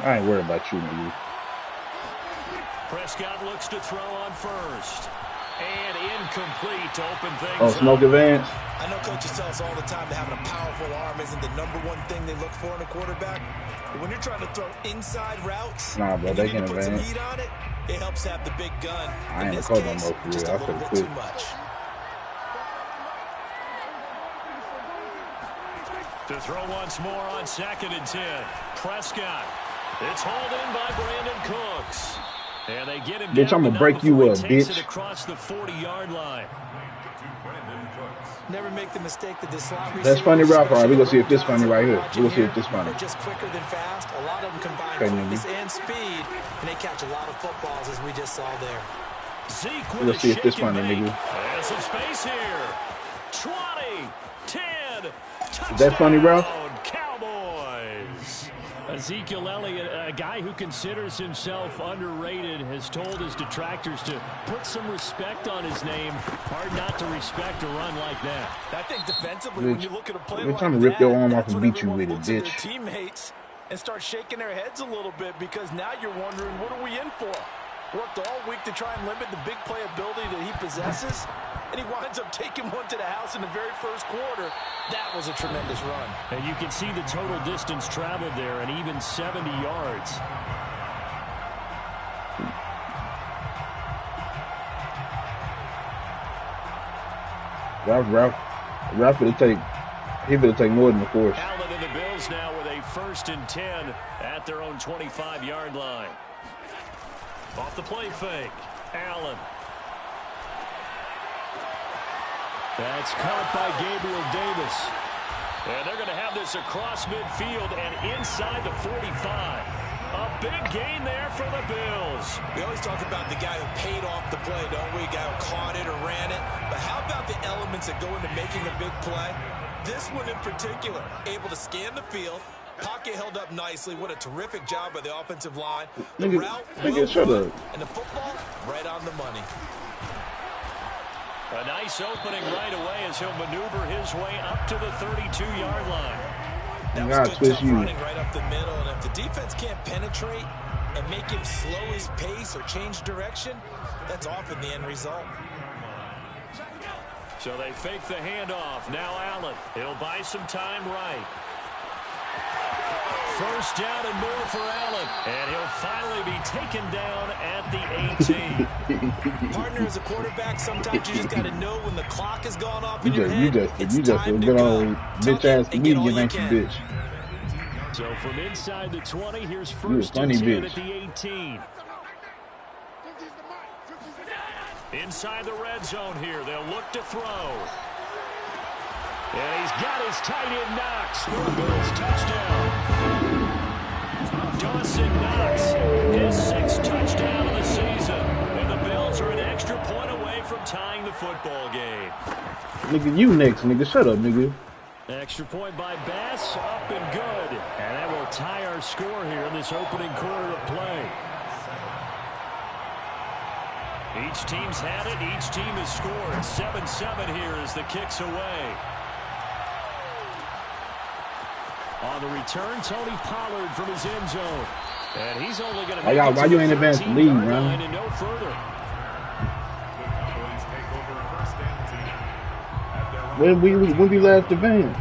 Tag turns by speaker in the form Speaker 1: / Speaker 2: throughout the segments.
Speaker 1: I ain't worried about you, nigga.
Speaker 2: Prescott looks to throw on first. And incomplete to open things
Speaker 1: up. Smoke advance.
Speaker 3: I know coaches tell us all the time that having a powerful arm isn't the #1 thing they look for in a quarterback. But when you're trying to throw inside routes,
Speaker 1: nah, bro, they can
Speaker 3: put some
Speaker 1: advance.
Speaker 3: heat on it, it helps have the big gun.
Speaker 1: I ain't a coach no more for real. I could have quit.
Speaker 2: To throw once more on 2nd and 10. Prescott. It's hauled in by Brandon Cooks. And they get him
Speaker 1: bitch,
Speaker 2: down,
Speaker 1: I'm gonna break you up, bitch.
Speaker 2: It across the 40-yard line.
Speaker 3: Never make the mistake that this slot receiver.
Speaker 1: That's funny, Ralph. All right, we're gonna see if this funny right here. We're gonna see if this funny.
Speaker 3: Just quicker than fast. A lot of them combine quickness and speed, and they catch a lot of footballs, as we just saw there.
Speaker 2: Zeke
Speaker 1: we're gonna see if this funny, nigga.
Speaker 2: There's some space here. 20, 10.
Speaker 1: Is that funny, Ralph?
Speaker 2: Cowboys. Ezekiel Elliott, a guy who considers himself underrated, has told his detractors to put some respect on his name. Hard not to respect a run like that.
Speaker 3: I think defensively, when you look at a play
Speaker 1: they're
Speaker 3: like
Speaker 1: trying to rip your arm
Speaker 3: that,
Speaker 1: off and beat you with it, bitch.
Speaker 3: Their teammates and start shaking their heads a little bit because now you're wondering, what are we in for? Worked all week to try and limit the big play ability that he possesses, and he winds up taking one to the house in the very first quarter. That was a tremendous run.
Speaker 2: And you can see the total distance traveled there, and even 70 yards.
Speaker 1: Ralph better take more than the force.
Speaker 2: Allen and the Bills now with a 1st and 10 at their own 25-yard line. Off the play fake. Allen. That's caught by Gabriel Davis. And they're going to have this across midfield and inside the 45. A big gain there for the Bills.
Speaker 3: We always talk about the guy who paid off the play, don't we? The guy who caught it or ran it. But how about the elements that go into making a big play? This one in particular, able to scan the field. Pocket held up nicely. What a terrific job by the offensive line. The route,
Speaker 1: shut up.
Speaker 3: And the football, right on the money.
Speaker 2: A nice opening right away as he'll maneuver his way up to the 32-yard line.
Speaker 3: That was good tough running right up the middle. And if the defense can't penetrate and make him slow his pace or change direction, that's often the end result.
Speaker 2: So they fake the handoff. Now Allen. He'll buy some time right. First down and more for Allen. And he'll finally be taken down at the 18.
Speaker 3: Partner, as a quarterback, sometimes you just got to know when the clock has gone off in your head.
Speaker 1: You just a good old bitch-ass comedian, ain't you, bitch?
Speaker 2: So from inside the 20, here's 1st and 10 at the 18. Inside the red zone here, they'll look to throw. And he's got his tight end Knox for the Bills touchdown. Dawson Knox, his 6th touchdown of the season. And the Bills are an extra point away from tying the football game.
Speaker 1: Nigga, you next, nigga. Shut up, nigga.
Speaker 2: Extra point by Bass, up and good. And that will tie our score here in this opening quarter of play. Each team's had it. Each team has scored. 7-7 here as the kick's away. On the return, Tony Pollard from his end zone. And he's only going to make it
Speaker 1: why you ain't advanced the lead, man?
Speaker 2: And no further.
Speaker 1: When we last advanced?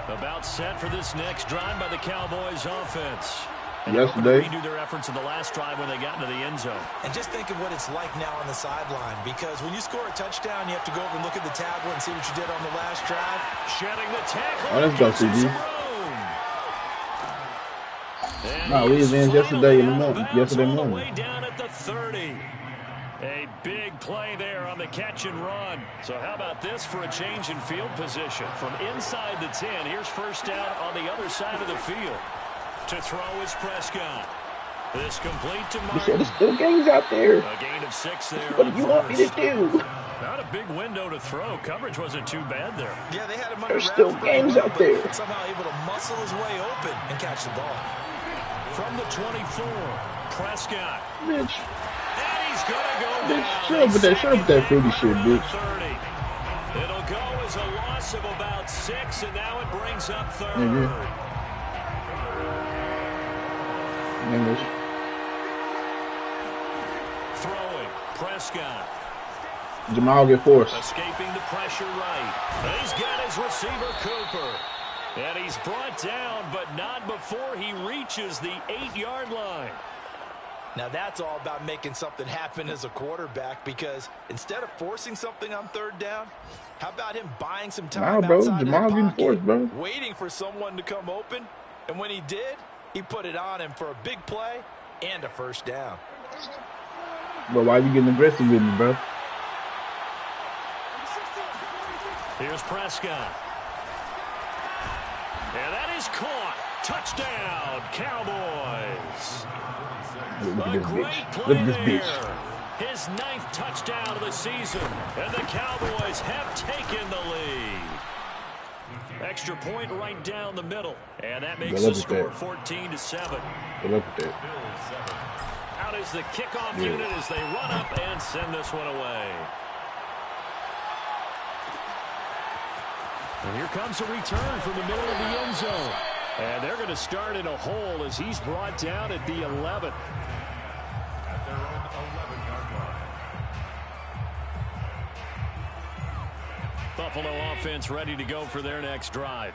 Speaker 2: About set for this next drive by the Cowboys offense. And
Speaker 1: yesterday.
Speaker 2: Redo their efforts in the last drive when they got into the end zone.
Speaker 3: And just think of what it's like now on the sideline, because when you score a touchdown, you have to go over and look at the tablet and see what you did on the last drive.
Speaker 2: Shedding the tackle.
Speaker 1: Oh, let's go, CG. No, we advanced yesterday morning.
Speaker 2: Way down at the 30. A big play there on the catch and run. So how about this for a change in field position? From inside the 10, here's first down on the other side of the field. To throw is Prescott. This complete to Martin.
Speaker 1: You said there's still games out there.
Speaker 2: A gain of 6 there.
Speaker 1: What do you want me to do?
Speaker 2: Not a big window to throw. Coverage wasn't too bad there.
Speaker 3: Yeah, they had him
Speaker 1: There's still games out there.
Speaker 3: Somehow able to muscle his way open and catch the ball.
Speaker 2: From the 24, Prescott.
Speaker 1: Bitch.
Speaker 2: And he's going to go down.
Speaker 1: Shut up with that fruity shit, bitch.
Speaker 2: It'll go as a loss of about 6, and now it brings up third.
Speaker 1: English.
Speaker 2: Throwing, Prescott.
Speaker 1: Jamal get forced.
Speaker 2: Escaping the pressure right. He's got his receiver, Cooper. And he's brought down, but not before he reaches the 8-yard line.
Speaker 3: Now that's all about making something happen as a quarterback, because instead of forcing something on third down, how about him buying some time outside
Speaker 1: Jamal
Speaker 3: the pocket,
Speaker 1: bro.
Speaker 3: waiting for someone to come open, and when he did, he put it on him for a big play and a first down.
Speaker 1: But why are you getting aggressive with me, bro?
Speaker 2: Here's Prescott. And that is caught. Touchdown, Cowboys.
Speaker 1: Look at
Speaker 2: A
Speaker 1: this
Speaker 2: great
Speaker 1: bitch.
Speaker 2: play
Speaker 1: Look at this
Speaker 2: there.
Speaker 1: bitch.
Speaker 2: His 9th touchdown of the season, and the Cowboys have taken the lead. Extra point right down the middle, and that makes the score 14-7.
Speaker 1: Good luck with that.
Speaker 2: Out is the kickoff unit as they run up and send this one away. And here comes a return from the middle of the end zone. And they're going to start in a hole as he's brought down at the 11.
Speaker 4: At their own 11-yard line.
Speaker 2: Buffalo offense ready to go for their next drive.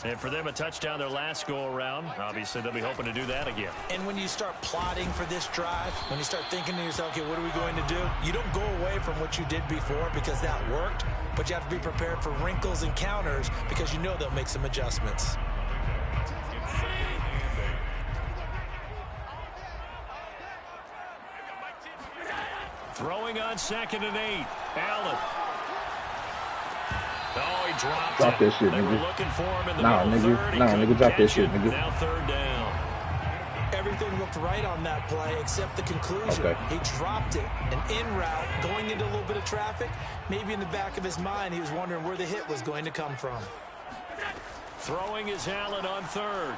Speaker 2: And for them, a touchdown their last go-around. Obviously, they'll be hoping to do that again.
Speaker 3: And when you start plotting for this drive, when you start thinking to yourself, okay, what are we going to do? You don't go away from what you did before because that worked, but you have to be prepared for wrinkles and counters because you know they'll make some adjustments.
Speaker 2: Throwing on 2nd and 8. Allen. Oh, he dropped
Speaker 1: Drop that shit,
Speaker 2: They were
Speaker 1: nigga.
Speaker 2: looking for him in the
Speaker 1: Nah,
Speaker 2: middle
Speaker 1: nigga.
Speaker 2: third. He
Speaker 1: Nah,
Speaker 2: couldn't
Speaker 1: nigga, drop that
Speaker 2: catch
Speaker 1: shit,
Speaker 2: it.
Speaker 1: nigga.
Speaker 2: Now 3rd down.
Speaker 3: Everything looked right on that play except the conclusion.
Speaker 1: Okay.
Speaker 3: He dropped it. An in route, going into a little bit of traffic. Maybe in the back of his mind, he was wondering where the hit was going to come from.
Speaker 2: Throwing is Allen on 3rd.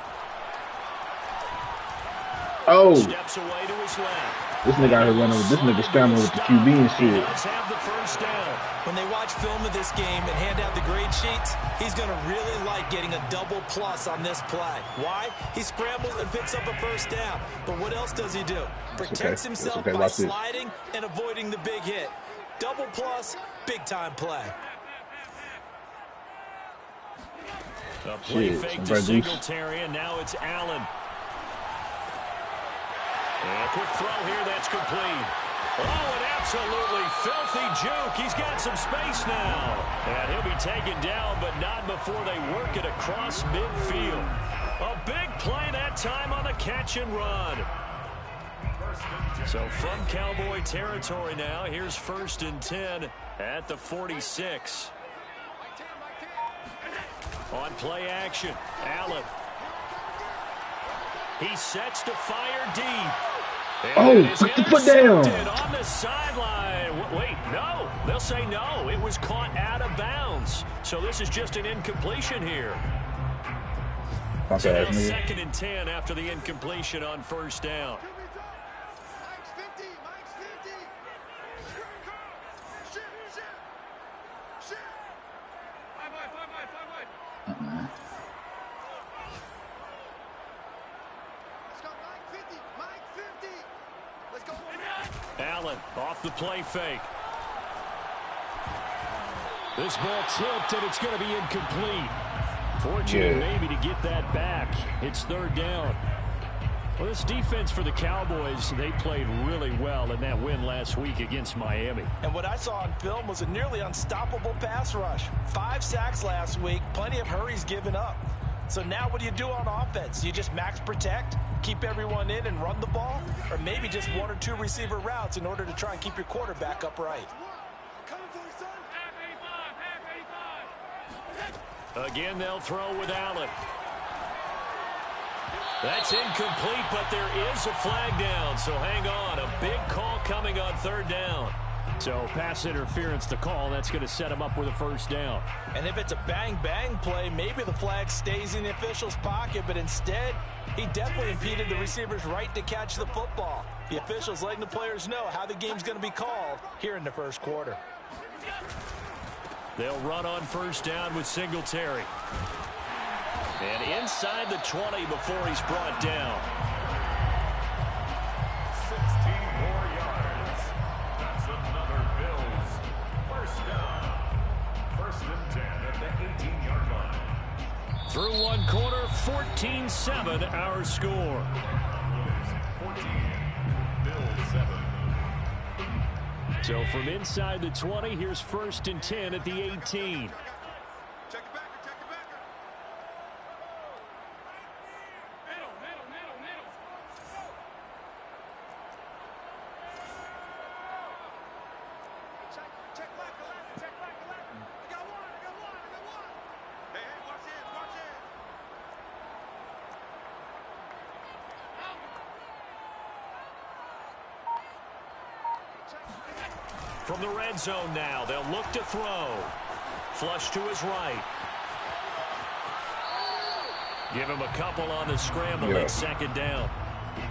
Speaker 1: Oh,
Speaker 2: Steps away to his left.
Speaker 1: this nigga out here running with this nigga scrambling with the QB and
Speaker 2: He
Speaker 1: shit.
Speaker 2: does have the first down.
Speaker 3: When they watch film of this game and hand out the grade sheets, he's going to really like getting a double plus on this play. Why? He scrambles and picks up a first down. But what else does he do? Protects himself by
Speaker 1: Watch this.
Speaker 3: sliding and avoiding the big hit. Double plus, big-time play.
Speaker 2: A play
Speaker 1: Shit,
Speaker 2: fake to
Speaker 1: somebody
Speaker 2: Singletary, and now it's Allen. And a quick throw here, that's complete. Oh, an absolutely filthy juke. He's got some space now. And he'll be taken down, but not before they work it across midfield. A big play that time on the catch and run. So from Cowboy territory now, here's 1st and 10 at the 46. On play action, Allen. He sets to fire deep.
Speaker 1: Oh, put the foot down.
Speaker 2: On the sideline. Wait, no. They'll say no. It was caught out of bounds. So this is just an incompletion here. So now 2nd and 10 after the incompletion on 1st down. Allen off the play fake. This ball tipped, and it's going to be incomplete. Fortunate maybe to get that back. It's 3rd down. Well, this defense for the Cowboys, they played really well in that win last week against Miami.
Speaker 3: And what I saw on film was a nearly unstoppable pass rush. 5 sacks last week, plenty of hurries given up. So now what do you do on offense? You just max protect, keep everyone in and run the ball? Or maybe just 1 or 2 receiver routes in order to try and keep your quarterback upright?
Speaker 2: Again, they'll throw with Allen. That's incomplete, but there is a flag down, so hang on. A big call coming on 3rd down. So pass interference to call. That's going to set him up with a first down.
Speaker 3: And if it's a bang-bang play, maybe the flag stays in the official's pocket, but instead, he definitely impeded the receiver's right to catch the football. The officials letting the players know how the game's going to be called here in the first quarter.
Speaker 2: They'll run on first down with Singletary. And inside the 20 before he's brought down.
Speaker 4: 16 more yards. That's another Bills first down. First and 10 at the 18-yard line.
Speaker 2: Through one quarter, 14-7 our score.
Speaker 4: 14, Bills 7.
Speaker 2: So from inside the 20, here's first and 10 at the 18. From the red zone now, they'll look to throw. Flush to his right. Give him a couple on the scramble at second down.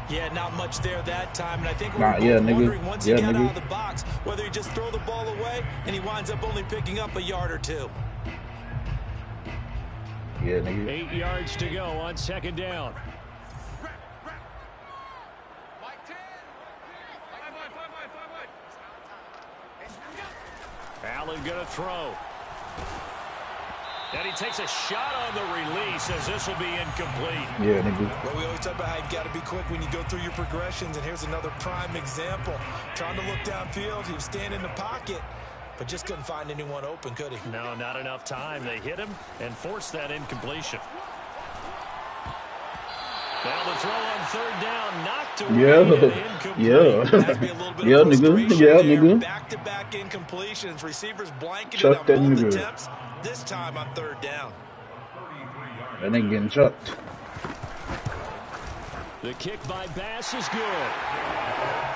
Speaker 3: Yeah, not much there that time, and I think
Speaker 1: Nah,
Speaker 3: we're
Speaker 1: nigga.
Speaker 3: wondering once he
Speaker 1: Yeah,
Speaker 3: got
Speaker 1: nigga.
Speaker 3: out of the box whether he just throw the ball away and he winds up only picking up a yard or two.
Speaker 1: Yeah, nigga.
Speaker 2: 8 yards to go on second down. Allen going to throw. And he takes a shot on the release as this will be incomplete.
Speaker 1: Yeah, nigga.
Speaker 3: Well, we always talk about how you got to be quick when you go through your progressions, and here's another prime example. Trying to look downfield, he was standing in the pocket, but just couldn't find anyone open, could he?
Speaker 2: No, not enough time. They hit him and forced that incompletion. Now the throw on third down, knocked away and incomplete.
Speaker 1: Yeah.
Speaker 3: Has me a little bit
Speaker 1: Yeah,
Speaker 3: of
Speaker 1: nigga.
Speaker 3: frustration
Speaker 1: Yeah,
Speaker 3: there.
Speaker 1: nigga.
Speaker 3: Back-to-back incompletions. Receivers blanketed
Speaker 1: Chuck
Speaker 3: on
Speaker 1: that
Speaker 3: both
Speaker 1: nigga.
Speaker 3: attempts. This time on third down.
Speaker 1: That nigga getting chucked.
Speaker 2: The kick by Bass is good.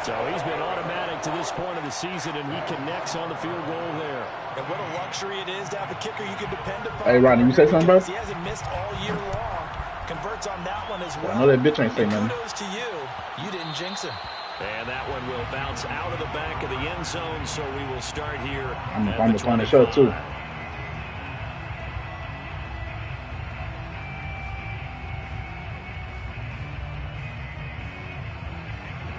Speaker 2: So he's been automatic to this point of the season, and he connects on the field goal there.
Speaker 3: And what a luxury it is to have a kicker you can depend upon.
Speaker 1: Hey, Rodney, you say something, bro?
Speaker 3: Because he hasn't missed all year long. Converts on that one as well.
Speaker 1: I know that bitch ain't say
Speaker 3: And
Speaker 1: nothing.
Speaker 3: kudos to you. You didn't jinx him.
Speaker 2: And that one will bounce out of the back of the end zone, so we will start here
Speaker 1: I'm
Speaker 2: at
Speaker 1: gonna
Speaker 2: the
Speaker 1: find the show,
Speaker 2: 25.
Speaker 1: too.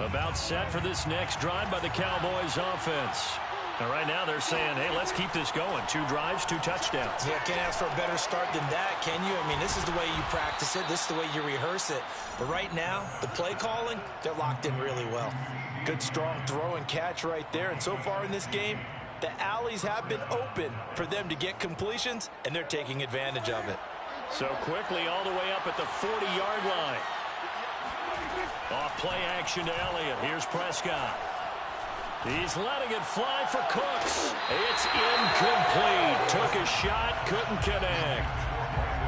Speaker 2: About set for this next drive by the Cowboys offense. And right now they're saying, hey, let's keep this going. 2 drives, 2 touchdowns.
Speaker 3: Yeah, can't ask for a better start than that, can you? I mean, this is the way you practice it. This is the way you rehearse it. But right now, the play calling, they're locked in really well. Good, strong throw and catch right there. And so far in this game, the alleys have been open for them to get completions, and they're taking advantage of it.
Speaker 2: So quickly all the way up at the 40-yard line. Off play action to Elliott. Here's Prescott. He's letting it fly for Cooks. It's incomplete. Took a shot, couldn't connect.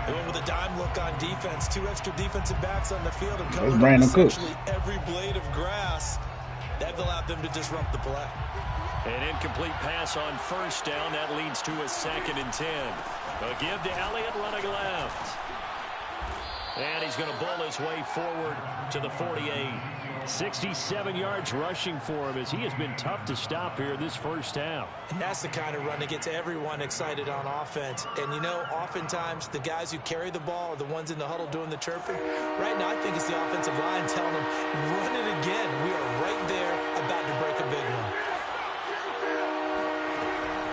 Speaker 3: They went with a dime look on defense. 2 extra defensive backs on the field and
Speaker 1: That's
Speaker 3: covered up
Speaker 1: Brandon Cooks.
Speaker 3: essentially every blade of grass. That allowed them to disrupt the play.
Speaker 2: An incomplete pass on first down. That leads to a 2nd and 10. A give to Elliott running left. And he's going to bull his way forward to the 48. 67 yards rushing for him as he has been tough to stop here this first half.
Speaker 3: And that's the kind of run that gets everyone excited on offense. And, you know, oftentimes the guys who carry the ball are the ones in the huddle doing the chirping. Right now I think it's the offensive line telling them, run it again. We are right there about to break a big one.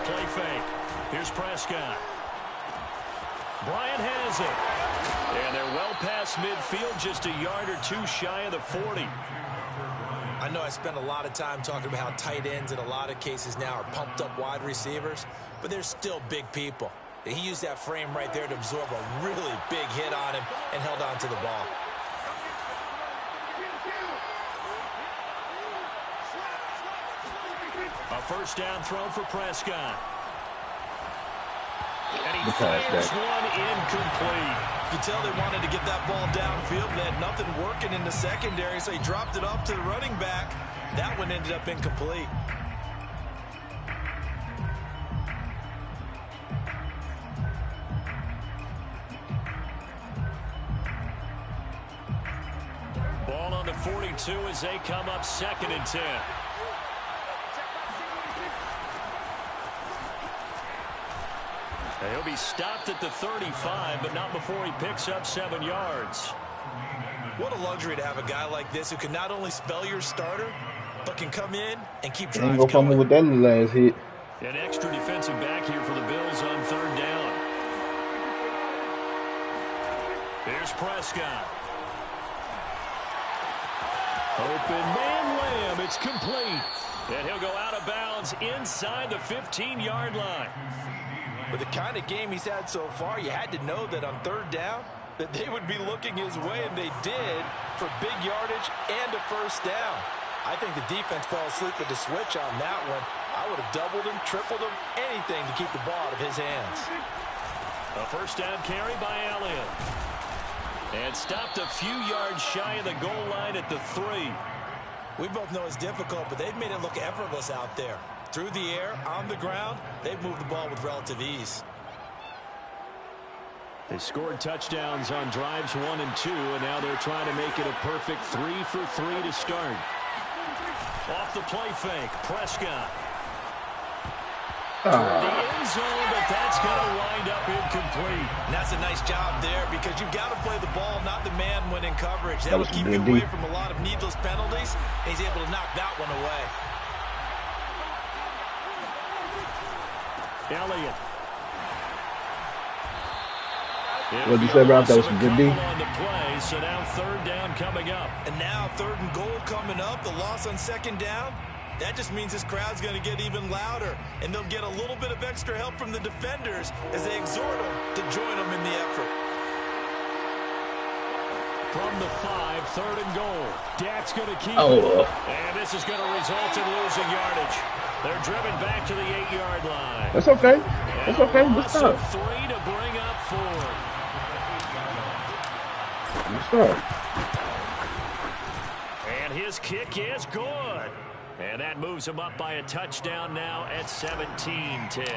Speaker 2: Play fake. Here's Prescott. Bryant has it. And they're well past midfield, just a yard or 2 shy of the 40.
Speaker 3: I know I spent a lot of time talking about how tight ends in a lot of cases now are pumped up wide receivers, but they're still big people. He used that frame right there to absorb a really big hit on him and held on to the ball.
Speaker 2: A first down throw for Prescott. And he
Speaker 1: The pass
Speaker 2: fires
Speaker 1: back.
Speaker 2: one incomplete.
Speaker 3: You could tell they wanted to get that ball downfield. They had nothing working in the secondary, so he dropped it off to the running back. That one ended up incomplete.
Speaker 2: Ball on the 42 as they come up 2nd and 10. And he'll be stopped at the 35, but not before he picks up 7 yards.
Speaker 3: What a luxury to have a guy like this who can not only spell your starter, but can come in and keep
Speaker 1: Ain't
Speaker 3: drives
Speaker 1: gonna fumble
Speaker 3: going.
Speaker 1: with that last hit.
Speaker 2: An extra defensive back here for the Bills on 3rd down. Here's Prescott. Open man Lamb. It's complete. And he'll go out of bounds inside the 15-yard line.
Speaker 3: With the kind of game he's had so far, you had to know that on 3rd down that they would be looking his way, and they did, for big yardage and a 1st down. I think the defense fell asleep with the switch on that one. I would have doubled him, tripled him, anything to keep the ball out of his hands.
Speaker 2: A 1st down carry by Elliott. And stopped a few yards shy of the goal line at the 3.
Speaker 3: We both know it's difficult, but they've made it look effortless out there. Through the air, on the ground, they've moved the ball with relative ease.
Speaker 2: They scored touchdowns on drives 1 and 2, and now they're trying to make it a perfect 3 for 3 to start. Off the play fake, Prescott. The end zone, but that's going to wind up incomplete.
Speaker 3: And that's a nice job there because you've got to play the ball, not the man when in coverage. That
Speaker 1: That
Speaker 3: will
Speaker 1: was
Speaker 3: keep
Speaker 1: good
Speaker 3: you
Speaker 1: D.
Speaker 3: away from a lot of needless penalties. And he's able to knock that one away.
Speaker 2: Elliott.
Speaker 1: What'd you say, Rob? That was some good D?
Speaker 2: On the play, so now 3rd down coming up.
Speaker 3: And now 3rd and goal coming up. The loss on 2nd down. That just means this crowd's going to get even louder. And they'll get a little bit of extra help from the defenders as they exhort them to join them in the effort.
Speaker 2: From the 5, 3rd and goal. Dak's going to keep it. And this is going to result in losing yardage. They're driven back to the 8-yard line.
Speaker 1: That's okay. That's okay. Good
Speaker 2: Loss
Speaker 1: start.
Speaker 2: of 3 to bring up 4.
Speaker 1: Good start.
Speaker 2: And his kick is good. And that moves him up by a touchdown now at 17-10.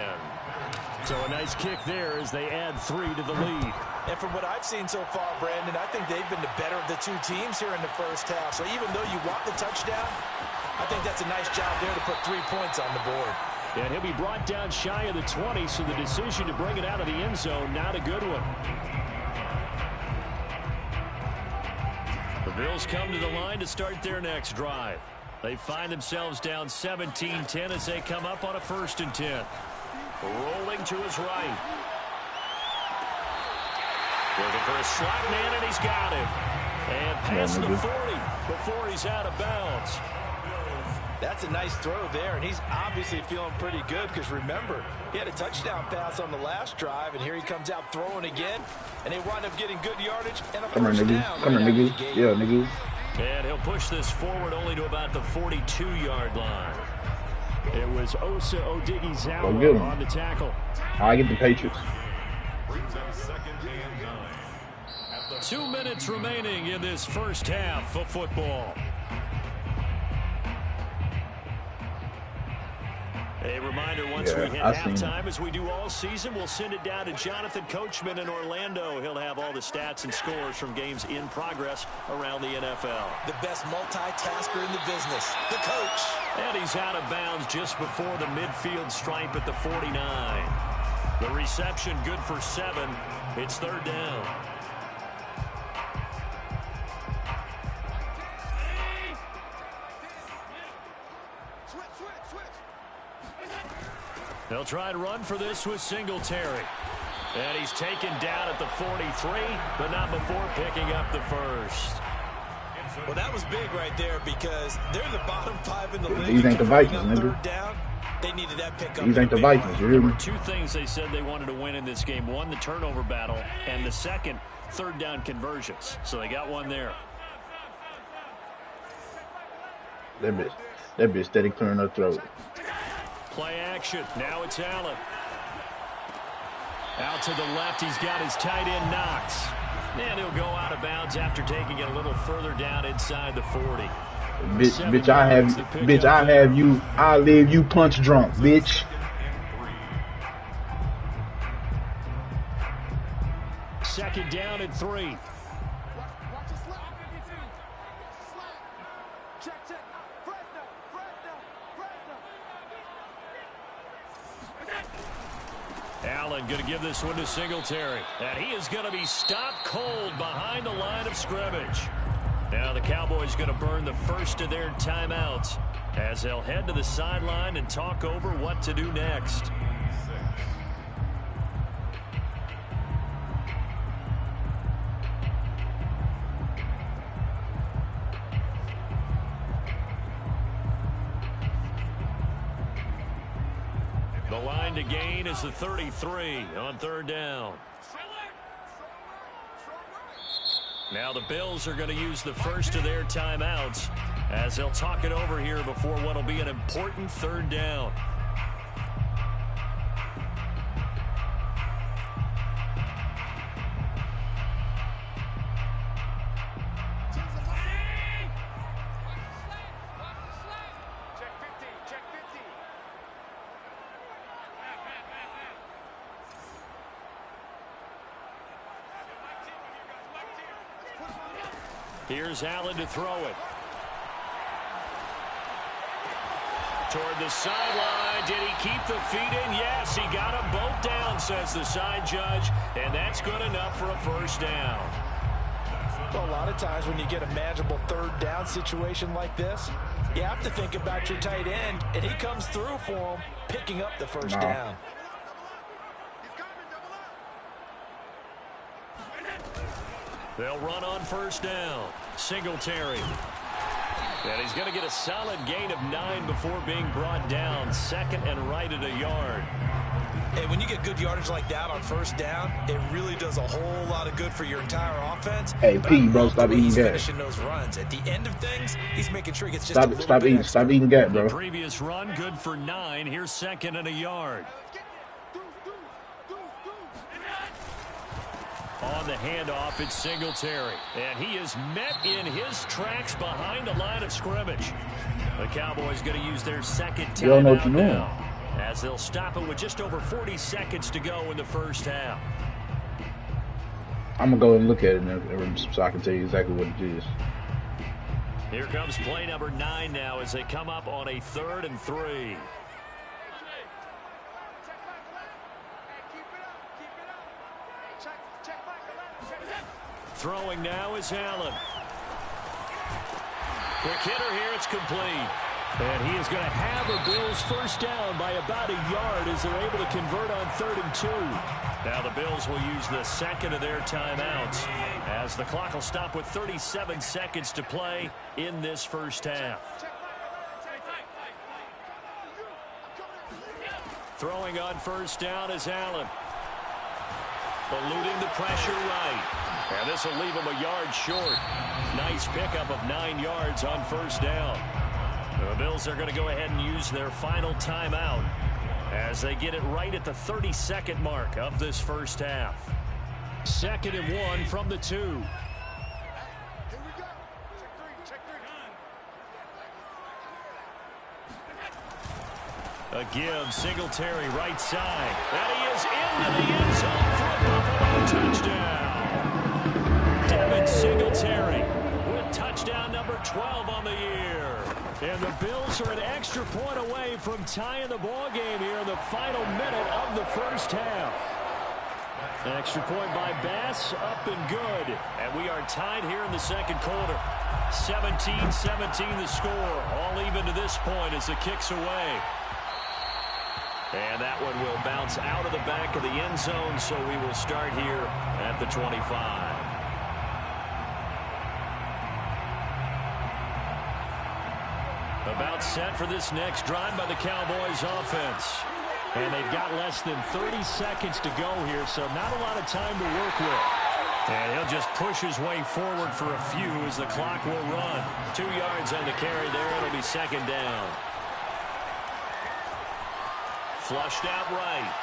Speaker 2: So a nice kick there as they add 3 to the lead.
Speaker 3: And from what I've seen so far, Brandon, I think they've been the better of the 2 teams here in the 1st half. So even though you want the touchdown, I think that's a nice job there to put 3 points on the board.
Speaker 2: And he'll be brought down shy of the 20, so the decision to bring it out of the end zone, not a good one. The Bills come to the line to start their next drive. They find themselves down 17-10 as they come up on a 1st and 10. Rolling to his right. Looking for a slot man, and he's got him. And past the 40 before he's out of bounds.
Speaker 3: That's a nice throw there, and he's obviously feeling pretty good because, remember, he had a touchdown pass on the last drive, and here he comes out throwing again, and they wind up getting good yardage and a
Speaker 1: Come here,
Speaker 3: 1st
Speaker 1: nigga.
Speaker 3: down.
Speaker 1: Come here, nigga. Yeah, nigga.
Speaker 2: And he'll push this forward only to about the 42-yard line. It was Osa Odighizuwa on the tackle.
Speaker 1: I get the Patriots.
Speaker 2: 2 minutes remaining in this 1st half of football. A reminder, once we hit halftime, as we do all season, we'll send it down to Jonathan Coachman in Orlando. He'll have all the stats and scores from games in progress around the NFL.
Speaker 3: The best multitasker in the business, the coach.
Speaker 2: And he's out of bounds just before the midfield stripe at the 49. The reception good for 7. It's 3rd down. They'll try and run for this with Singletary. And he's taken down at the 43, but not before picking up the 1st.
Speaker 3: Well, that was big right there because they're the bottom 5 in the league.
Speaker 1: These ain't the Vikings, nigga.
Speaker 3: 3rd down, they needed that pickup.
Speaker 1: These ain't the Vikings, you hear me?
Speaker 2: 2 things they said they wanted to win in this game. 1, the turnover battle, and the second, 3rd down conversions. So they got 1 there.
Speaker 1: That bitch steady clearing her throat.
Speaker 2: Play action. Now it's Allen. Out to the left. He's got his tight end Knox. And he'll go out of bounds after taking it a little further down inside the 40.
Speaker 1: Bitch, I have you. I leave you punch drunk, bitch.
Speaker 2: Second down and 3. Allen going to give this one to Singletary. And he is going to be stopped cold behind the line of scrimmage. Now the Cowboys going to burn the first of their timeouts as they'll head to the sideline and talk over what to do next. The line to gain is the 33 on third down. Now the Bills are going to use the first of their timeouts as they'll talk it over here before what will be an important third down. Here's Allen to throw it. Toward the sideline. Did he keep the feet in? Yes, he got them both down, says the side judge. And that's good enough for a first down.
Speaker 3: Well, a lot of times when you get a manageable third down situation like this, you have to think about your tight end, and he comes through for him, picking up the first down.
Speaker 2: They'll run on first down. Singletary. And he's going to get a solid gain of 9 before being brought down. Second and right at a yard.
Speaker 3: And when you get good yardage like that on first down, it really does a whole lot of good for your entire offense.
Speaker 1: Hey, P, bro, stop eating
Speaker 3: he's
Speaker 1: gas.
Speaker 3: finishing those runs. At the end of things, he's making sure he gets just
Speaker 1: Stop eating gas, bro.
Speaker 2: The previous run, good for 9. Here's second and a yard. On the handoff, it's Singletary. And he is met in his tracks behind the line of scrimmage. The Cowboys going to use their second timeout now, as they'll stop it with just over 40 seconds to go in the first half.
Speaker 1: I'm going to go and look at it so I can tell you exactly what it is.
Speaker 2: Here comes play number 9 now as they come up on a 3rd and 3. Throwing now is Allen. Quick hitter here, it's complete. And he is going to have the Bills first down by about a yard as they're able to convert on 3rd and 2. Now the Bills will use the second of their timeouts as the clock will stop with 37 seconds to play in this first half. Throwing on first down is Allen. Eluding the pressure right. And this will leave him a yard short. Nice pickup of 9 yards on first down. The Bills are going to go ahead and use their final timeout as they get it right at the 32nd mark of this first half. 2nd and 1 from the 2. A give, Singletary right side. And he is into the end zone for a Buffalo touchdown. Devin Singletary with touchdown number 12 on the year. And the Bills are an extra point away from tying the ball game here in the final minute of the first half. An extra point by Bass, up and good. And we are tied here in the second quarter. 17-17 the score. All even to this point as the kick's away. And that one will bounce out of the back of the end zone, so we will start here at the 25. About set for this next drive by the Cowboys offense. And they've got less than 30 seconds to go here, so not a lot of time to work with. And he'll just push his way forward for a few as the clock will run. 2 yards on the carry there. It'll be second down. Flushed out right.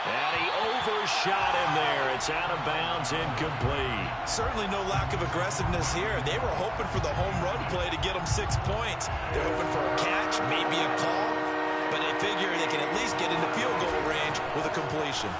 Speaker 2: And he overshot him there. It's out of bounds, incomplete.
Speaker 3: Certainly no lack of aggressiveness here. They were hoping for the home run play to get them 6 points. They're hoping for a catch, maybe a call. But they figure they can at least get into field goal range with a completion.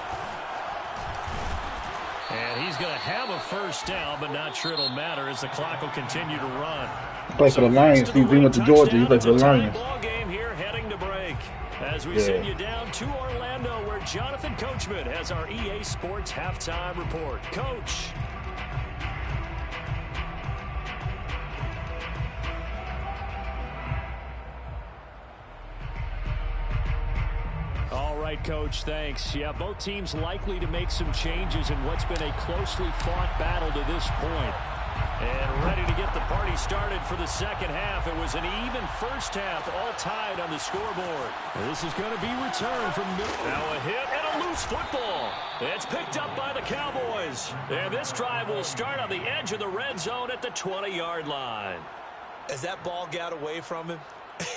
Speaker 2: And he's going to have a first down, but not sure it'll matter as the clock will continue to run.
Speaker 1: He plays for the Lions. He went to Georgia. He plays for the Lions.
Speaker 2: Ball game here heading to break. As we send you down to Orlando, where Jonathan Coachman has our EA Sports Halftime Report. Coach. All right, Coach, thanks. Yeah, both teams likely to make some changes in what's been a closely fought battle to this point. And ready to get the party started for the second half. It was an even first half, all tied on the scoreboard. This is going to be returned from now a hit and a loose football. It's picked up by the Cowboys. And this drive will start on the edge of the red zone at the 20-yard line.
Speaker 3: As that ball got away from him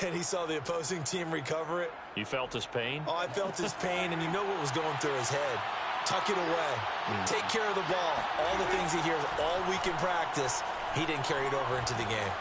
Speaker 3: and he saw the opposing team recover it.
Speaker 2: You felt his pain?
Speaker 3: Oh, I felt his pain, and you know what was going through his head. Tuck it away. Take care of the ball. All the things he hears all week in practice, he didn't carry it over into the game.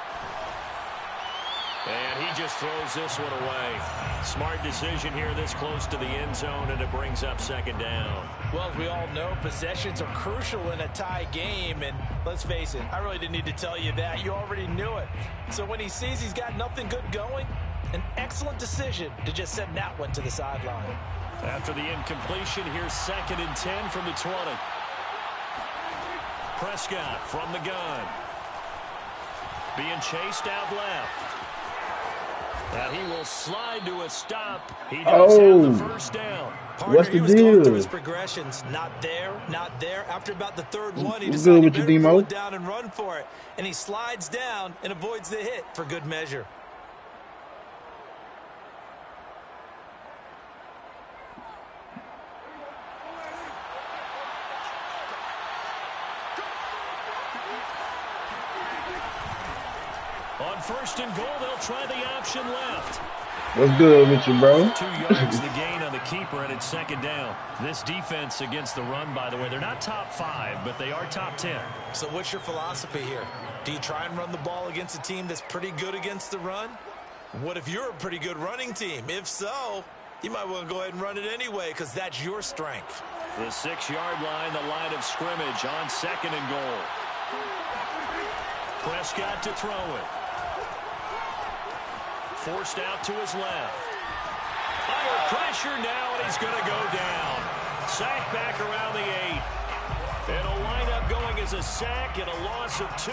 Speaker 2: And he just throws this one away. Smart decision here this close to the end zone, and it brings up second down.
Speaker 3: Well, as we all know, possessions are crucial in a tie game, and let's face it, I really didn't need to tell you that. You already knew it. So when he sees he's got nothing good going, an excellent decision to just send that one to the sideline.
Speaker 2: After the incompletion, here's 2nd and 10 from the 20. Prescott from the gun. Being chased out left. And he will slide to a stop. He does have the first down.
Speaker 3: Partner,
Speaker 1: what's the
Speaker 3: he was
Speaker 1: deal?
Speaker 3: going through his progressions. Not there, not there. After about the third one, he decided to pull it down and run for it. And he slides down and avoids the hit for good measure.
Speaker 2: On 1st and goal, they'll try the option left.
Speaker 1: What's good with you, bro?
Speaker 2: 2 yards the gain on the keeper, and it's 2nd down. This defense against the run, by the way, they're not top 5, but they are top 10.
Speaker 3: So what's your philosophy here? Do you try and run the ball against a team that's pretty good against the run? What if you're a pretty good running team? If so, you might want to go ahead and run it anyway, because that's your strength.
Speaker 2: The 6-yard line, the line of scrimmage on 2nd and goal. Prescott to throw it. Forced out to his left. Under pressure now, and he's going to go down. Sack back around the 8. It'll wind up going as a sack and a loss of 2.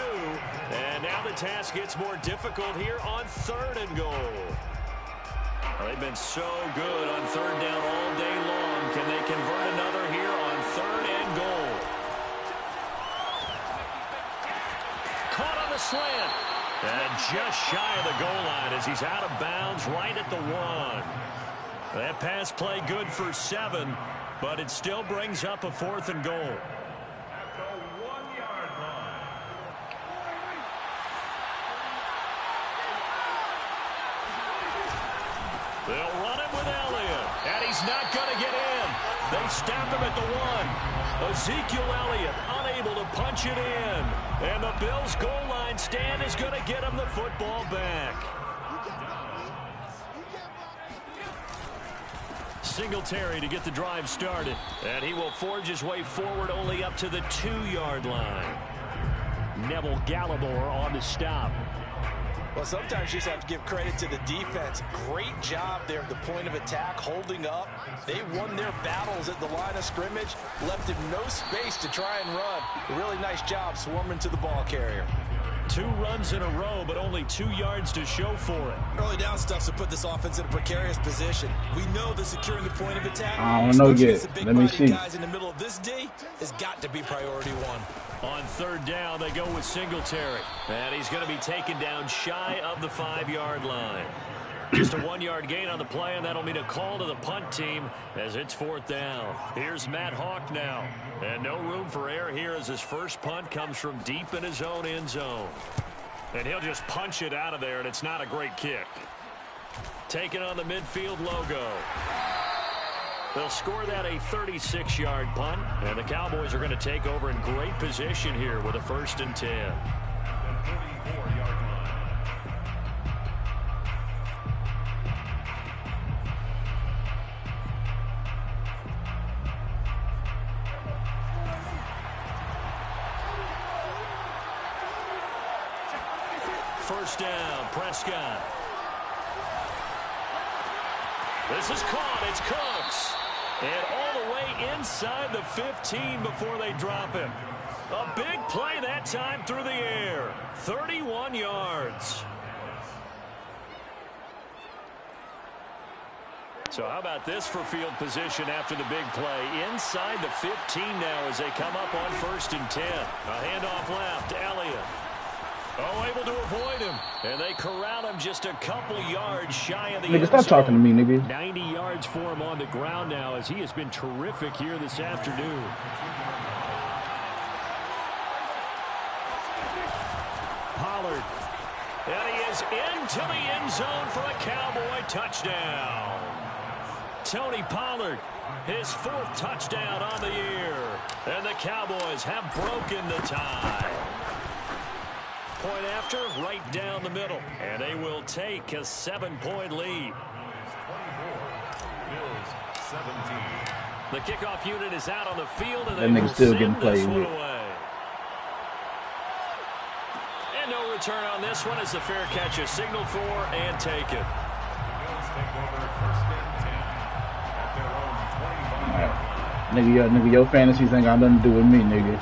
Speaker 2: And now the task gets more difficult here on 3rd and goal. Well, they've been so good on 3rd down all day long. Can they convert another here on 3rd and goal? Caught on the slant. And just shy of the goal line as he's out of bounds right at the 1. That pass play good for 7, but it still brings up a 4th and goal.
Speaker 4: At the 1-yard line.
Speaker 2: They'll run it with Elliott, and he's not going to get in. They stop him at the 1. Ezekiel Elliott unable to punch it in. And the Bills' goal line stand is going to get him the football back. Singletary to get the drive started. And he will forge his way forward only up to the 2-yard line. Neville Gallimore on the stop.
Speaker 3: Well, sometimes you just have to give credit to the defense. Great job there at the point of attack, holding up. They won their battles at the line of scrimmage, left him no space to try and run. A really nice job swarming to the ball carrier.
Speaker 2: 2 runs in a row, but only 2 yards to show for it.
Speaker 3: Early down stuff to put this offense in a precarious position. We know that securing the point of attack,
Speaker 1: I don't know yet. Let me see.
Speaker 3: Guys in the middle of this D has got to be priority 1.
Speaker 2: On 3rd down, they go with Singletary. And he's going to be taken down shy of the 5-yard line. Just a 1-yard gain on the play, and that'll mean a call to the punt team as it's 4th down. Here's Matt Hawk now. And no room for error here as his first punt comes from deep in his own end zone. And he'll just punch it out of there, and it's not a great kick. Taking on the midfield logo. They'll score that a 36-yard punt, and the Cowboys are going to take over in great position here with a 1st and 10.
Speaker 4: The 34-yard line.
Speaker 2: First down, Prescott. This is caught. It's Cooks. And all the way inside the 15 before they drop him. A big play that time through the air. 31 yards. So how about this for field position after the big play? Inside the 15 now as they come up on 1st and 10. A handoff left. Elliott. Oh, able to avoid him. And they corral him just a couple yards shy of the end
Speaker 1: Nigga, stop talking to me, nigga.
Speaker 2: 90 yards for him on the ground now as he has been terrific here this afternoon. Pollard. And he is into the end zone for a Cowboy touchdown. Tony Pollard, his 4th touchdown on the year. And the Cowboys have broken the tie. Point after, right down the middle. And they will take a 7-point lead. The kickoff unit is out on the field, and they will send this one away. And no return on this one as the fair catch is signaled for and taken.
Speaker 1: Nigga, your fantasies ain't got nothing to do with me, nigga.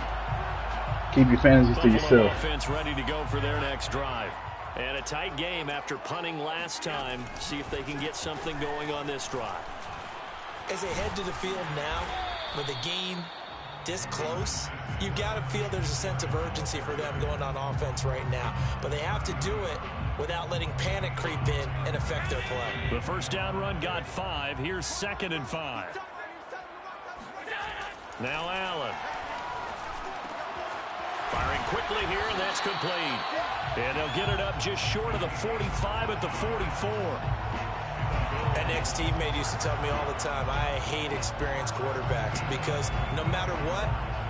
Speaker 1: Keep your fantasies to yourself.
Speaker 2: Offense ready to go for their next drive. And a tight game after punting last time. See if they can get something going on this drive.
Speaker 3: As they head to the field now, with the game this close, you've got to feel there's a sense of urgency for them going on offense right now. But they have to do it without letting panic creep in and affect their play.
Speaker 2: The first down run got 5. Here's 2nd and 5. Now Allen. Firing quickly here, and that's complete. And they'll get it up just short of the 45 at the 44.
Speaker 3: An ex-teammate used to tell me all the time, I hate experienced quarterbacks because no matter what,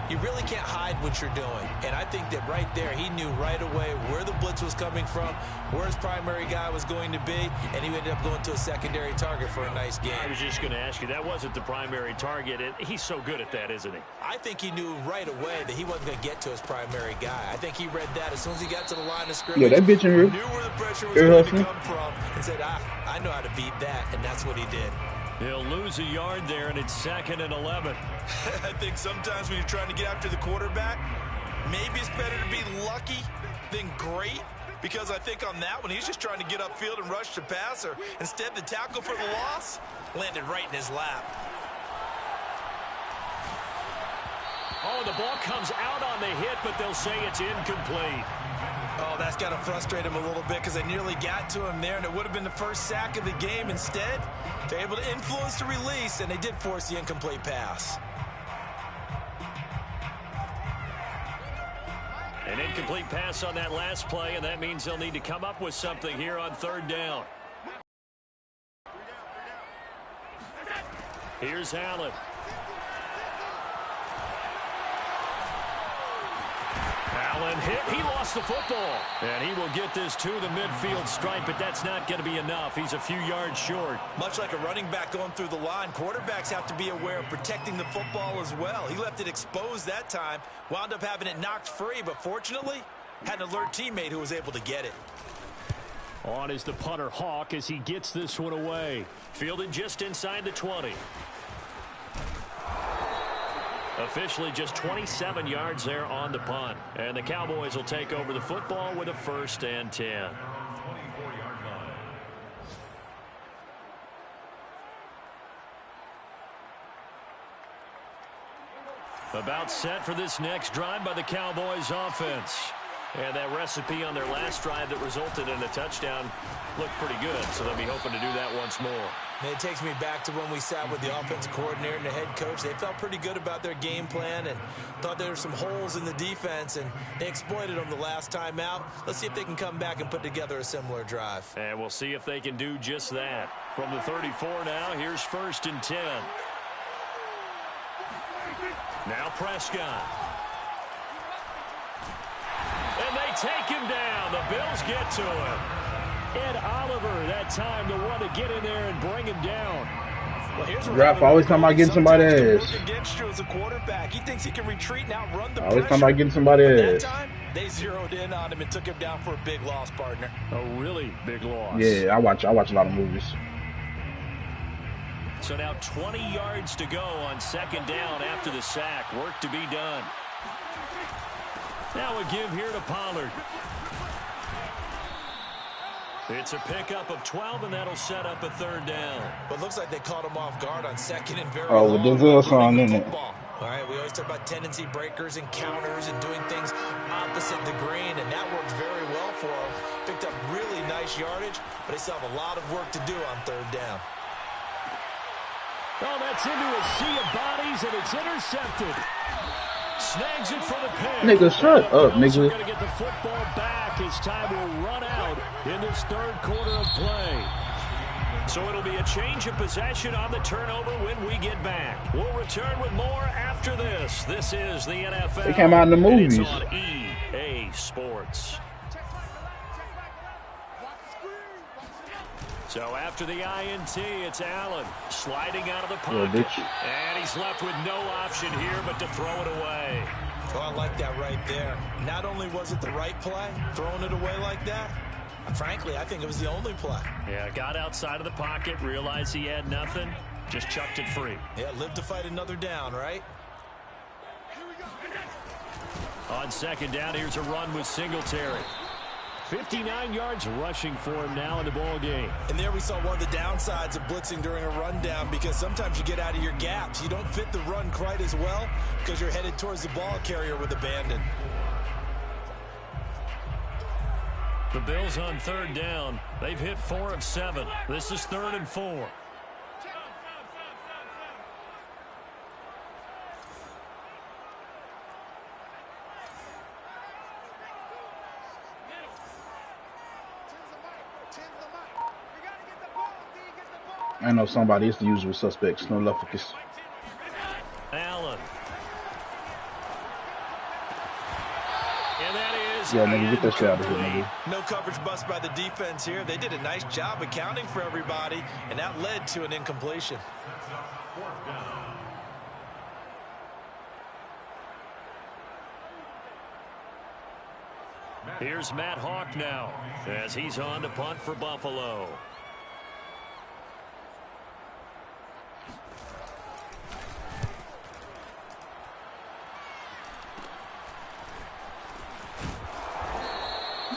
Speaker 3: you really can't hide what you're doing. And I think that right there, he knew right away where the blitz was coming from, where his primary guy was going to be, and he ended up going to a secondary target for a nice game.
Speaker 2: I was just going to ask you, that wasn't the primary target, and he's so good at that, isn't he?
Speaker 3: I think he knew right away that he wasn't going to get to his primary guy. I think he read that as soon as he got to the line of scrimmage.
Speaker 1: Yeah, that bitch in here.
Speaker 3: Knew where the pressure was going to come from and said, I know how to beat that, and that's what he did.
Speaker 2: He'll lose a yard there, and it's 2nd and 11.
Speaker 3: I think sometimes when you're trying to get after the quarterback, maybe it's better to be lucky than great, because I think on that one, he's just trying to get upfield and rush the passer. Instead, the tackle for the loss landed right in his lap.
Speaker 2: Oh, the ball comes out on the hit, but they'll say it's incomplete.
Speaker 3: Oh, that's got to frustrate him a little bit because they nearly got to him there, and it would have been the first sack of the game. Instead, they're able to influence the release, and they did force the incomplete pass.
Speaker 2: An incomplete pass on that last play, and that means they'll need to come up with something here on 3rd down. Here's Allen. Allen hit. He lost the football. And he will get this to the midfield stripe, but that's not going to be enough. He's a few yards short.
Speaker 3: Much like a running back going through the line, quarterbacks have to be aware of protecting the football as well. He left it exposed that time, wound up having it knocked free, but fortunately, had an alert teammate who was able to get it.
Speaker 2: On is the punter Hawk as he gets this one away. Fielded just inside the 20. Officially just 27 yards there on the punt. And the Cowboys will take over the football with a 1st and 10. About set for this next drive by the Cowboys offense. And that recipe on their last drive that resulted in a touchdown looked pretty good, so they'll be hoping to do that once more.
Speaker 3: And it takes me back to when we sat with the offensive coordinator and the head coach. They felt pretty good about their game plan and thought there were some holes in the defense, and they exploited them the last time out. Let's see if they can come back and put together a similar drive.
Speaker 2: And we'll see if they can do just that. From the 34 now, here's 1st and 10. Now Prescott. And they take him down. The Bills get to him. Ed Oliver, that time, the one to get in there and bring him down.
Speaker 3: Well, here's
Speaker 1: Ralph always talking about getting somebody ass.
Speaker 3: Against you as a quarterback. He thinks he can retreat and outrun the pressure.
Speaker 1: Always talking about getting somebody ass.
Speaker 3: That time, they zeroed in on him and took him down for a big loss, partner.
Speaker 2: A really big loss.
Speaker 1: Yeah, I watch a lot of movies.
Speaker 2: So now 20 yards to go on second down after the sack. Work to be done. Now a give here to Pollard. It's a pickup of 12, and that'll set up a third down.
Speaker 3: But looks like they caught him off guard on second and very
Speaker 1: Oh, well, there's a song in it.
Speaker 3: All right, we always talk about tendency breakers and counters and doing things opposite the green, and that worked very well for him. Picked up really nice yardage, but they still have a lot of work to do on third down.
Speaker 2: Oh, that's into a sea of bodies, and it's intercepted. Snags it for the pick.
Speaker 1: Nigga, shut up, nigga.
Speaker 2: We're going to get the football back as time will run out in this third quarter of play. So it'll be a change of possession on the turnover when we get back. We'll return with more after this. This is the NFL.
Speaker 1: They came out in the movies.
Speaker 2: It's on EA Sports. So after the INT, it's Allen sliding out of the pocket. And he's left with no option here but to throw it away.
Speaker 3: Oh, I like that right there. Not only was it the right play, throwing it away like that, frankly, I think it was the only play.
Speaker 2: Yeah, got outside of the pocket, realized he had nothing, just chucked it free.
Speaker 3: Yeah, live to fight another down, right?
Speaker 2: On second down, here's a run with Singletary. 59 yards rushing for him now in the ball game.
Speaker 3: And there we saw one of the downsides of blitzing during a rundown, because sometimes you get out of your gaps. You don't fit the run quite as well because you're headed towards the ball carrier with abandon.
Speaker 2: The Bills on third down. They've hit 4 of 7. This is 3rd and 4.
Speaker 1: I know somebody. It's the usual suspects. No Lufficus.
Speaker 2: Allen. And that is
Speaker 1: Yeah, nigga, get that shit out of here, nigga.
Speaker 3: No coverage bust by the defense here. They did a nice job accounting for everybody, and that led to an incompletion.
Speaker 2: Here's Matt Hawk now as he's on to punt for Buffalo.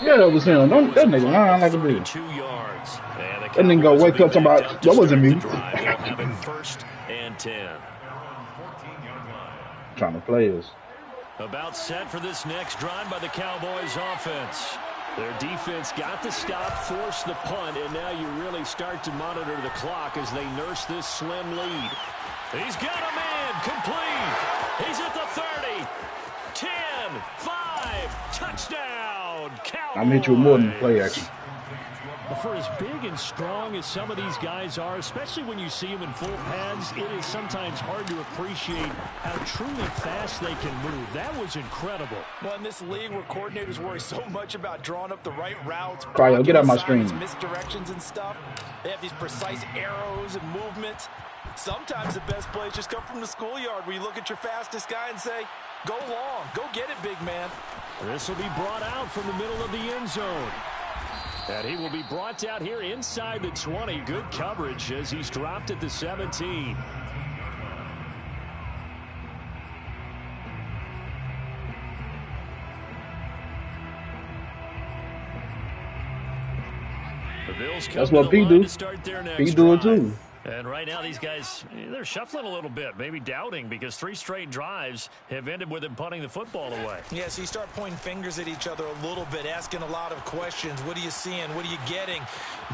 Speaker 1: Yeah, that was him. Don't that nigga lying like a bitch.
Speaker 2: 2 yards.
Speaker 1: That nigga go wake up talking about that wasn't me.
Speaker 2: Have it 1st and 10.
Speaker 1: Trying to play us.
Speaker 2: About set for this next drive by the Cowboys offense. Their defense got the stop, forced the punt, and now you really start to monitor the clock as they nurse this slim lead. He's got a man complete. He's at the 30. 10, 5, touchdown, Cowboys.
Speaker 1: I'm hit you with more than play action.
Speaker 2: For as big and strong as some of these guys are, especially when you see them in full pads, it is sometimes hard to appreciate how truly fast they can move. That was incredible.
Speaker 3: Well, in this league where coordinators worry so much about drawing up the right routes,
Speaker 1: Cryo, get out my screen.
Speaker 3: Misdirections and stuff, they have these precise arrows and movements. Sometimes the best plays just come from the schoolyard where you look at your fastest guy and say, go long, go get it, big man.
Speaker 2: This will be brought out from the middle of the end zone. And he will be brought down here inside the 20. Good coverage as he's dropped at the 17. The Bills
Speaker 1: That's what P do. P do it too.
Speaker 2: And right now, these guys, they're shuffling a little bit, maybe doubting, because 3 straight drives have ended with them punting the football away.
Speaker 3: Yeah, so you start pointing fingers at each other a little bit, asking a lot of questions. What are you seeing? What are you getting?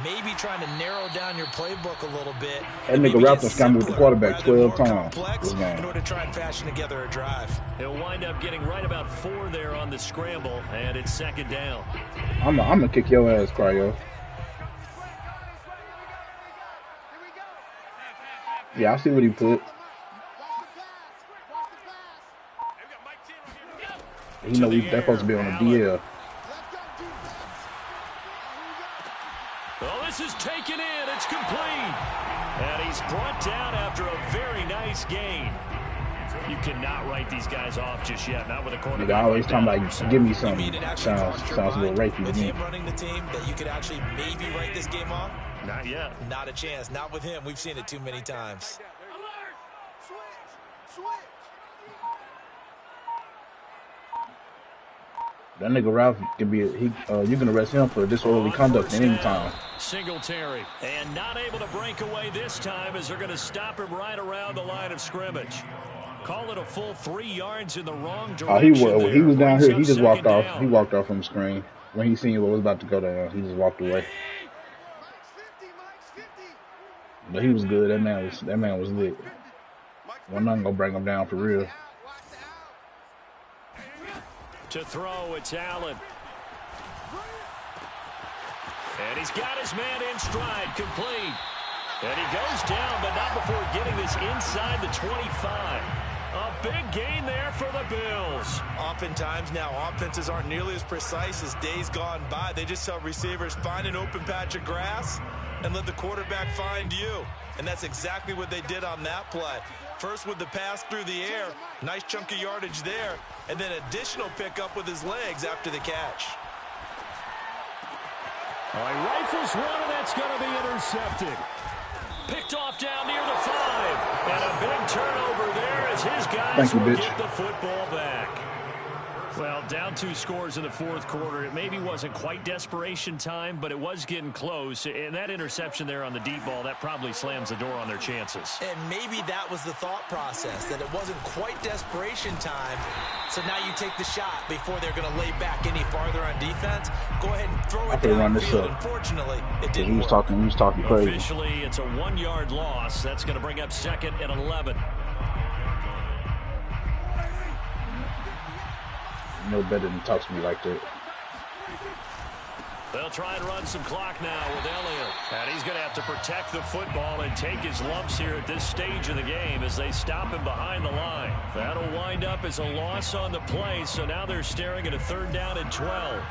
Speaker 3: Maybe trying to narrow down your playbook a little bit.
Speaker 1: That nigga Raptors got moved the quarterback 12 times.
Speaker 3: In order to try and fashion together a drive.
Speaker 2: He'll wind up getting right about 4 there on the scramble, and it's 2nd down.
Speaker 1: I'm gonna kick your ass, Cryo. Yeah, I see what he put. You know that's supposed to be on the DL.
Speaker 2: Oh, this is taken in. It's complete. And he's brought down after a very nice gain. You cannot write these guys off just yet. Not with a quarterback.
Speaker 1: Nigga always talking about give me something. Sounds a little rapey
Speaker 3: with
Speaker 1: to me.
Speaker 3: him running the team that you could actually maybe write this game off.
Speaker 2: Not yet.
Speaker 3: Not a chance. Not with him. We've seen it too many times.
Speaker 1: That nigga Ralph can be you can arrest him for disorderly conduct at any time.
Speaker 2: Singletary, and not able to break away this time as they're going to stop him right around the line of scrimmage. Call it a full 3 yards in the wrong direction.
Speaker 1: He was down here. He just walked off. He walked off from the screen when he seen what was about to go down. He just walked away. But he was good. That man was lit. Well, I'm not gonna bring him down for real.
Speaker 2: To throw, it's Allen. And he's got his man in stride, complete. And he goes down, but not before getting this inside the 25. A big gain there for the Bills.
Speaker 3: Oftentimes now, offenses aren't nearly as precise as days gone by. They just tell receivers, find an open patch of grass and let the quarterback find you. And that's exactly what they did on that play. First with the pass through the air, nice chunk of yardage there, and then additional pickup with his legs after the catch.
Speaker 2: He rifles one, and that's going to be intercepted. Picked off down near the 5. And a big turnover there as his guys will get the football back. Well, down 2 scores in the fourth quarter. It maybe wasn't quite desperation time, but it was getting close. And that interception there on the deep ball, that probably slams the door on their chances.
Speaker 3: And maybe that was the thought process, that it wasn't quite desperation time. So now you take the shot before they're going to lay back any farther on defense. Go ahead and throw it downfield. Unfortunately, it didn't work.
Speaker 1: He was talking crazy.
Speaker 2: Officially, it's a 1-yard loss. That's going to bring up 2nd and 11.
Speaker 1: No better than talk to me like that.
Speaker 2: They'll try and run some clock now with Elliott. And he's going to have to protect the football and take his lumps here at this stage of the game as they stop him behind the line. That'll wind up as a loss on the play, so now they're staring at a 3rd down and 12.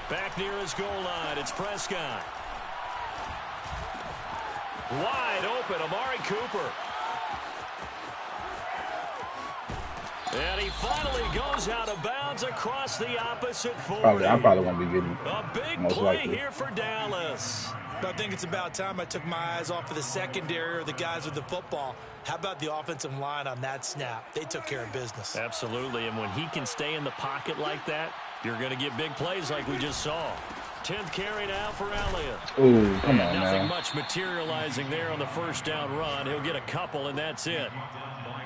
Speaker 2: Back near his goal line, it's Prescott. Wide open, Amari Cooper. And he finally goes out of bounds across the opposite 40.
Speaker 1: I probably won't be getting
Speaker 2: a big
Speaker 1: most
Speaker 2: play
Speaker 1: likely
Speaker 2: here for Dallas.
Speaker 3: I think it's about time I took my eyes off of the secondary or the guys with the football. How about the offensive line on that snap? They took care of business.
Speaker 2: Absolutely, and when he can stay in the pocket like that, you're going to get big plays like we just saw. 10th carry now for Elliott.
Speaker 1: Ooh, come on,
Speaker 2: nothing much materializing there on the first down run. He'll get a couple, and that's it.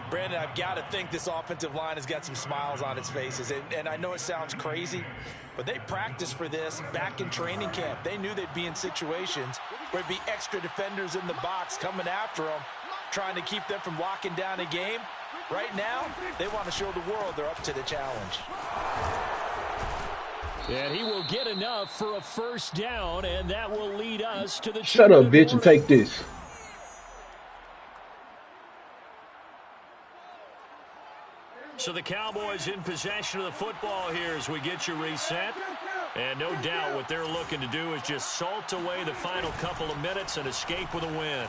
Speaker 3: Brandon, I've got to think this offensive line has got some smiles on its faces. And I know it sounds crazy, but they practiced for this back in training camp. They knew they'd be in situations where there'd be extra defenders in the box coming after them, trying to keep them from locking down a game. Right now, they want to show the world they're up to the challenge.
Speaker 2: And he will get enough for a first down, and that will lead us to the...
Speaker 1: Shut up, bitch, and take this.
Speaker 2: So the Cowboys in possession of the football here as we get you reset. And no doubt what they're looking to do is just salt away the final couple of minutes and escape with a win.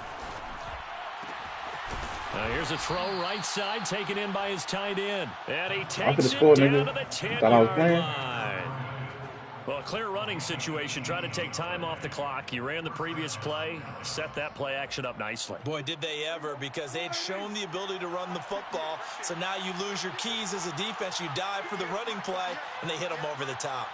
Speaker 2: Here's a throw right side taken in by his tight end. And he takes it down to the 10-yard line. Well, a clear running situation. Trying to take time off the clock. He ran the previous play, set that play action up nicely.
Speaker 3: Boy, did they ever, because they had shown the ability to run the football. So now you lose your keys as a defense. You dive for the running play, and they hit them over the top.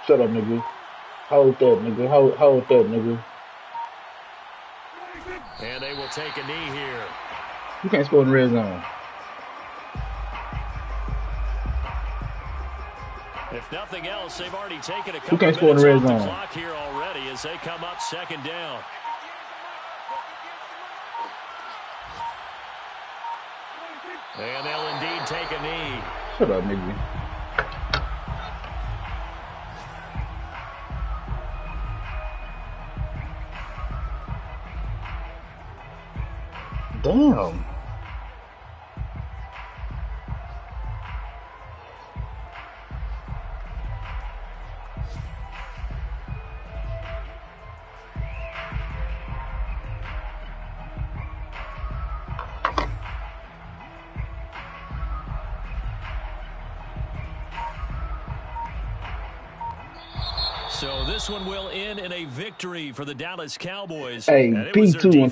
Speaker 1: Shut up, nigga. Hold that, nigga. Hold that, nigga.
Speaker 2: And they will take a knee here.
Speaker 1: You can't score in the red zone.
Speaker 2: If nothing else, they've already taken a
Speaker 1: couple minutes off the
Speaker 2: clock here already as they come up 2nd down. And they'll indeed take a knee.
Speaker 1: Shut up, nigga. Damn.
Speaker 2: So this one will end in a victory for the Dallas Cowboys.
Speaker 1: Hey,
Speaker 2: And it was their
Speaker 1: P2